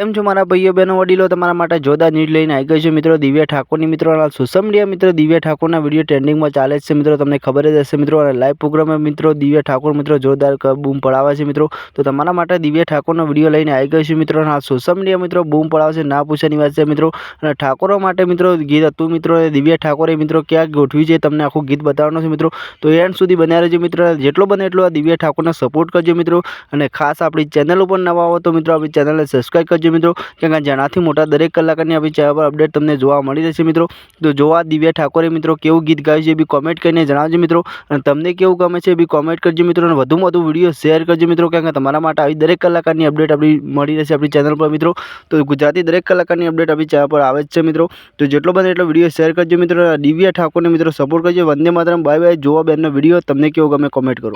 કેમ છો મારા ભાઈઓ બહેનો વડીલો, તમારા માટે જોરદાર ન્યૂઝ લઈને આવી ગઈ છે મિત્રો. દિવ્યા ઠાકોરની મિત્રો સોશિયલ મીડિયા મિત્રો દિવ્યા ઠાકોરના વિડીયો ટ્રેન્ડિંગમાં ચાલે છે મિત્રો. તમને ખબર જ હશે મિત્રો. અને લાઈવ પ્રોગ્રામમાં મિત્રો દિવ્યા ઠાકોર મિત્રો જોરદાર બૂમ પડાવે છે મિત્રો. તો તમારા માટે દિવ્યા ઠાકોરનો વિડીયો લઈને આવી ગઈ છે મિત્રો. સોશિયલ મીડિયા મિત્રો બૂમ પડાવે છે, ના પૂછવાની વાત છે મિત્રો. અને ઠાકોરો માટે મિત્રો ગીત હતું મિત્રો. દિવ્યા ઠાકોરે મિત્રો ક્યાં ગોઠવી છે તમને આખું ગીત બતાવવાનું છે મિત્રો. તો એન્ડ સુધી બન્યા રહેજો મિત્રો. જેટલો બને એટલો આ દિવ્યા ઠાકોરને સપોર્ટ કરજો મિત્રો. અને ખાસ આપણી ચેનલ ઉપર નવા હો તો મિત્રો આપણી ચેનલને સબસ્ક્રાઈબ કરજો મિત્રો. કારણ કે જેનાથી મોટા દરેક કલાકારની આપણી ચેનલ પર અપડેટ તમને જોવા મળી રહેશે મિત્રો. તો જોવા દિવ્યા ઠાકોરે મિત્રો કેવું ગીત ગાયું છે એ બી કોમેન્ટ કરીને જણાવજો મિત્રો. અને તમને કેવું ગમે છે એ બી કોમેન્ટ કરજો મિત્રો. અને વધુમાં વધુ વિડીયો શેર કરજો મિત્રો. કારણ કે તમારા માટે આવી દરેક કલાકારની અપડેટ આપણી મળી રહેશે આપણી ચેનલ પર મિત્રો. તો ગુજરાતી દરેક કલાકારની અપડેટ આપણી ચેનલ પર આવે જ છે મિત્રો. તો જેટલો બને એટલો વિડીયો શેર કરજો મિત્રો. દિવ્યા ઠાકોરને મિત્રો સપોર્ટ કરજો. Vande Mataram, bye bye. જોવા બેનનો વિડીયો તમને કેવો ગમે કોમેન્ટ કરો.